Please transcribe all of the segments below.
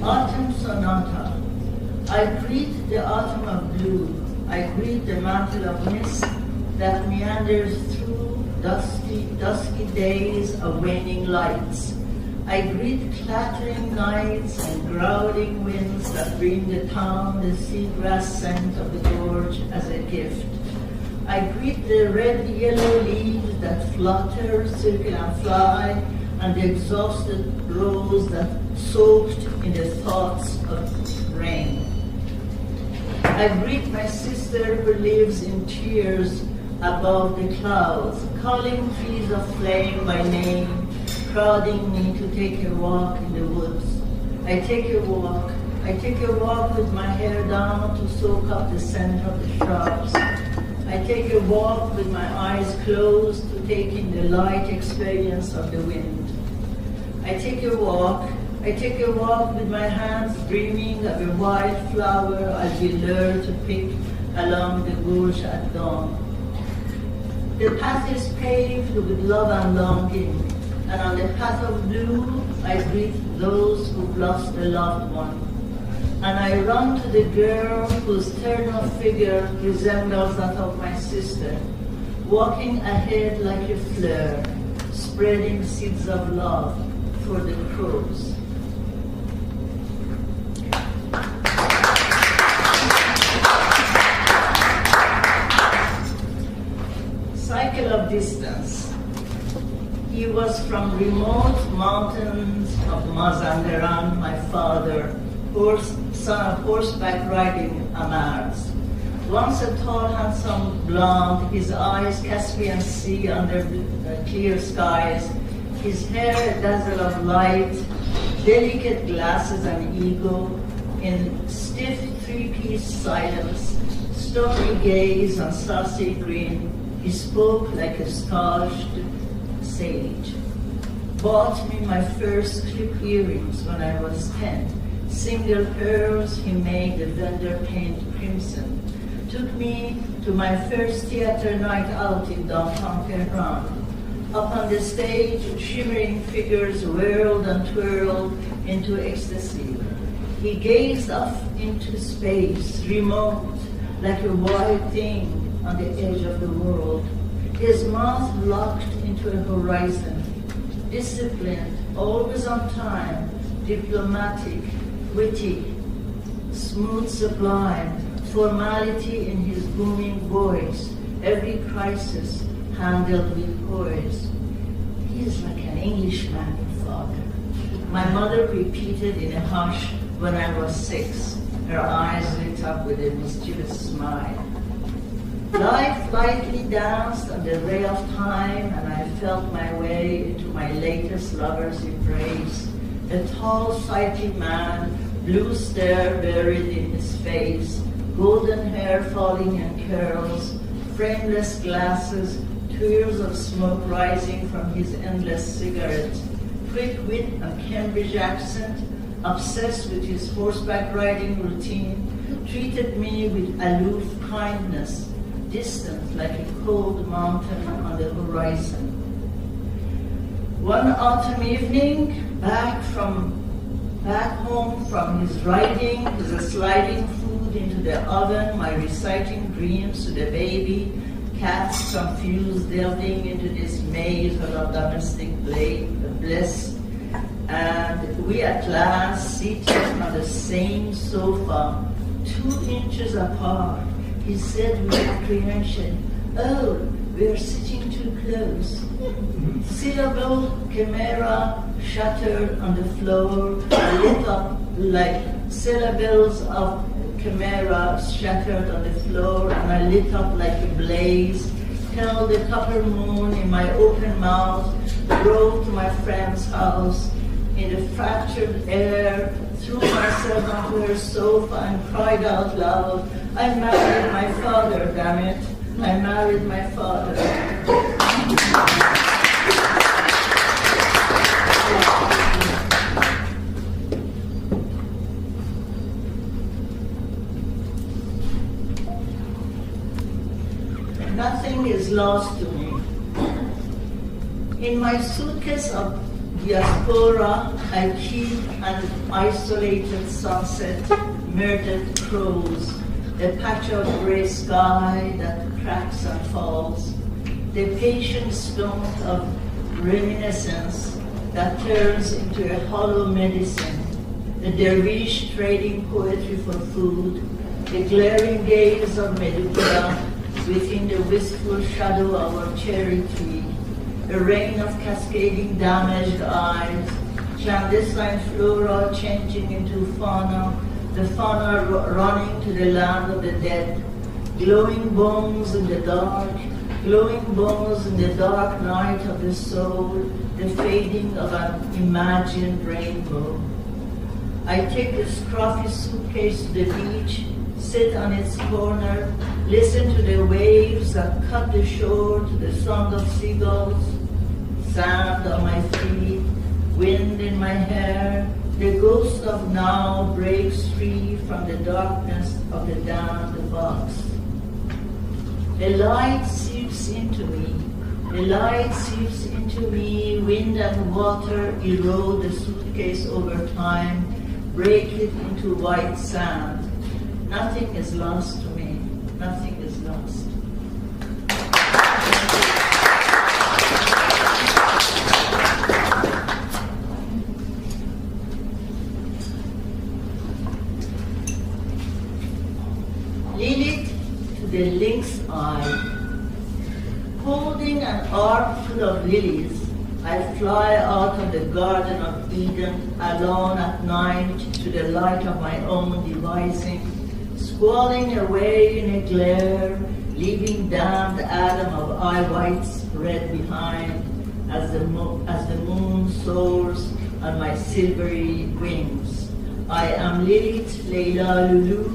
Autumn Sonata. I greet the autumn of blue. I greet the mantle of mist that meanders through dusky days of waning lights. I greet clattering nights and growling winds that bring the town the seagrass scent of the gorge as a gift. I greet the red yellow leaves that flutter, circle and fly, and the exhausted rose that soaked in the thoughts of rain. I greet my sister who lives in tears above the clouds, calling trees of flame by name, prodding me to take a walk in the woods. I take a walk with my hair down to soak up the scent of the shrubs. I take a walk with my eyes closed to take in the light experience of the wind. I take a walk with my hands dreaming of a wild flower I'll be lured to pick along the gorge at dawn. The path is paved with love and longing, and on the path of blue I greet those who've lost a loved one. And I run to the girl whose ternal figure resembles that of my sister, walking ahead like a fleur, spreading seeds of love for the crows. Cycle of distance. He was from remote mountains of Mazandaran, my father, son of horseback riding Amars. Once a tall, handsome blonde, his eyes Caspian Sea under clear skies, his hair a dazzle of light, delicate glasses and ego, in stiff three-piece silence, stony gaze and saucy grin, he spoke like a starched sage. Bought me my first clip earrings when I was 10. Single pearls he made the vendor paint crimson. Took me to my first theater night out in downtown Tehran. Up on the stage, shimmering figures whirled and twirled into ecstasy. He gazed off into space, remote, like a wild thing on the edge of the world. His mouth locked into a horizon, disciplined, always on time, diplomatic, witty, smooth, sublime, formality in his booming voice, every crisis handled with poise. He is like an Englishman, father. My mother repeated in a hush when I was 6, her eyes lit up with a mischievous smile. Life lightly danced on the ray of time, and I felt my way into my latest lover's embrace. A tall, sightly man, blue stare buried in his face, golden hair falling in curls, frameless glasses, tears of smoke rising from his endless cigarette, quick wit and Cambridge accent, obsessed with his horseback riding routine, treated me with aloof kindness, distant like a cold mountain on the horizon. One autumn evening, back home from his riding, with a sliding food into the oven, my reciting dreams to the baby, cats confused delving into this maze of domestic bliss, and we at last seated on the same sofa, 2 inches apart. He said with apprehension, "Oh, we're sitting too close." Syllable chimera shattered on the floor, lit up like syllables of chimera shattered on the floor, and I lit up like a blaze. Held the copper moon in my open mouth, drove to my friend's house. In the fractured air, threw myself onto her sofa and cried out loud, "I married my father, damn it! I married my father." Nothing is lost to me. In my suitcase of diaspora, I keep an isolated sunset, murdered crows, a patch of gray sky that cracks and falls, the patient stone of reminiscence that turns into a hollow medicine, the dervish trading poetry for food, the glaring gaze of Medusa within the wistful shadow of our cherry tree, a rain of cascading damaged eyes, clandestine flora changing into fauna, the fauna running to the land of the dead, glowing bones in the dark, glowing bones in the dark night of the soul, the fading of an imagined rainbow. I take the scruffy suitcase to the beach, sit on its corner, listen to the waves that cut the shore, to the song of seagulls, sand on my feet, wind in my hair. The ghost of now breaks free from the darkness of the damned box. A light seeps into me. A light seeps into me. Wind and water erode the suitcase over time, break it into white sand. Nothing is lost to me. Nothing is lost. Lilith to the lynx eye. Holding an armful of lilies, I fly out of the Garden of Eden, alone at night to the light of my own devising, squalling away in a glare, leaving damned atom of eye whites red behind, as the moon soars on my silvery wings. I am Lilith, Leila Lulu,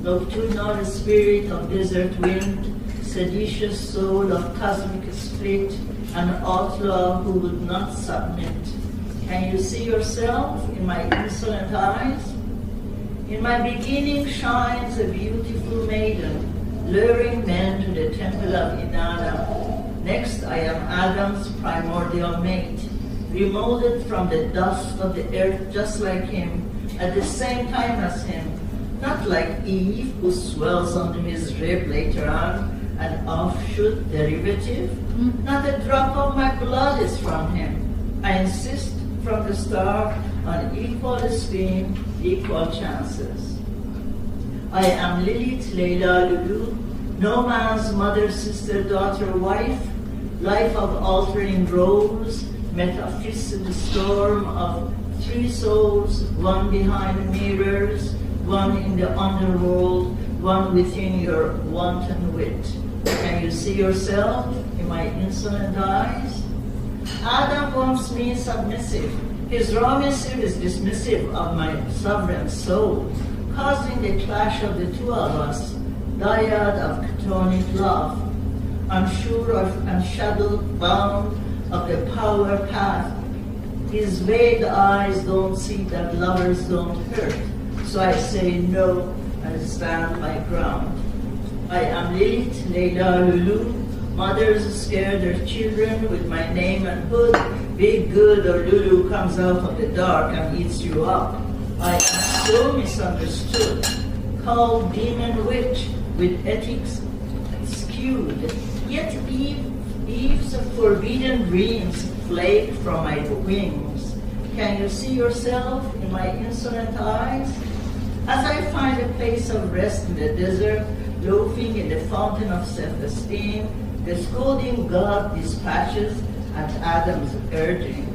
nocturnal spirit of desert wind, seditious soul of cosmic split, an outlaw who would not submit. Can you see yourself in my insolent eyes? In my beginning shines a beautiful maiden, luring men to the temple of Inanna. Next I am Adam's primordial mate, remolded from the dust of the earth just like him, at the same time as him, not like Eve, who swells under his rib later on, an offshoot derivative. Not a drop of my blood is from him. I insist from the start on equal esteem, equal chances. I am Lilith, Leila Lulu, no man's mother, sister, daughter, wife, life of altering roles, metaphysical storm of three souls, one behind mirrors, one in the underworld, one within your wanton wit. Can you see yourself in my insolent eyes? Adam wants me submissive. His raw missive is dismissive of my sovereign soul, causing the clash of the two of us, dyad of catonic love, unsure of and shadow bound of the power path. His vague eyes don't see that lovers don't hurt, so I say no and stand my ground. I am Lilith, Leila Lulu. Mothers scare their children with my name and hood. Big good or Lulu comes out of the dark and eats you up. I am so misunderstood, called demon witch with ethics skewed. Yet Eve's forbidden dreams flake from my wings. Can you see yourself in my insolent eyes? As I find a place of rest in the desert, loafing in the fountain of self-esteem, the scolding God dispatches at Adam's urging.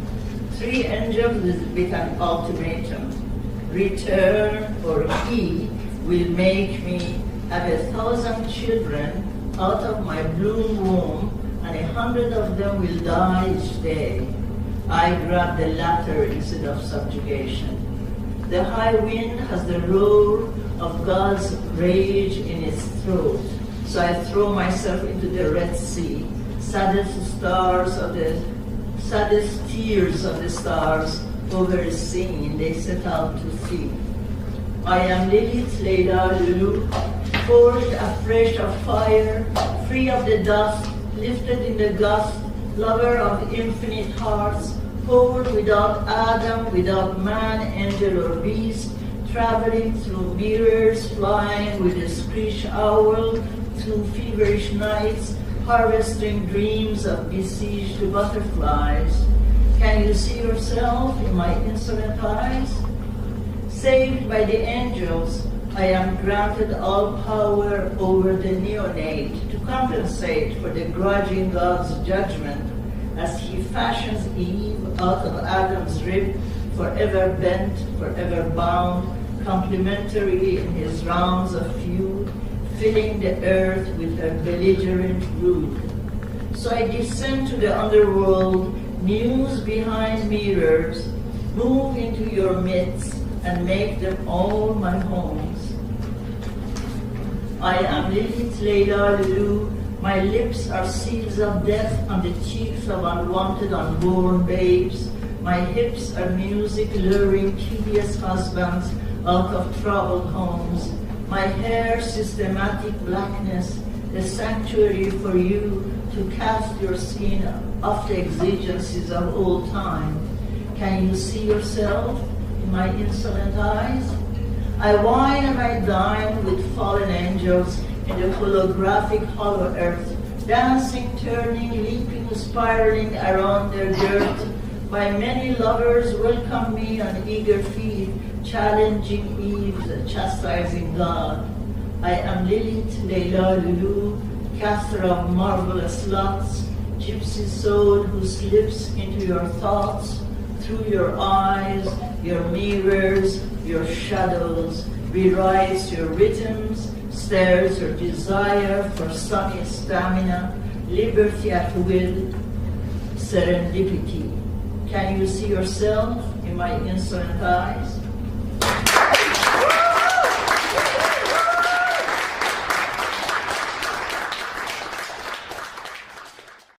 Three angels with an ultimatum. Return or he will make me have 1,000 children out of my bloom womb, and 100 of them will die each day. I grab the latter instead of subjugation. The high wind has the roar of God's rage in its throat. So I throw myself into the Red Sea, saddest tears of the stars over a scene they set out to see. I am Lilith, Leila Lulu, forged afresh of fire, free of the dust, lifted in the gust, lover of infinite hearts, Whole without Adam, without man, angel or beast, traveling through mirrors, flying with a screech owl, through feverish nights, harvesting dreams of besieged butterflies. Can you see yourself in my insolent eyes? Saved by the angels, I am granted all power over the neonate to compensate for the grudging God's judgment as he fashions Eve out of Adam's rib, forever bent, forever bound, complementary in his rounds of feud, filling the earth with her belligerent brood. So I descend to the underworld, muse behind mirrors, move into your midst, and make them all my homes. I am Lilith Leila Lulu. My lips are seals of death on the cheeks of unwanted unborn babes. My hips are music luring tedious husbands out of troubled homes. My hair systematic blackness, a sanctuary for you to cast your skin off the exigencies of old time. Can you see yourself in my insolent eyes? I wine and I dine with fallen angels in the holographic hollow earth, dancing, turning, leaping, spiraling around their dirt. My many lovers welcome me on eager feet, challenging Eve, chastising God. I am Lilith Leila Lulu, caster of marvelous lots, gypsy soul who slips into your thoughts, through your eyes, your mirrors, your shadows, rewrites your rhythms, stirs your desire for sunny stamina, liberty at will, serendipity. Can you see yourself in my insolent eyes?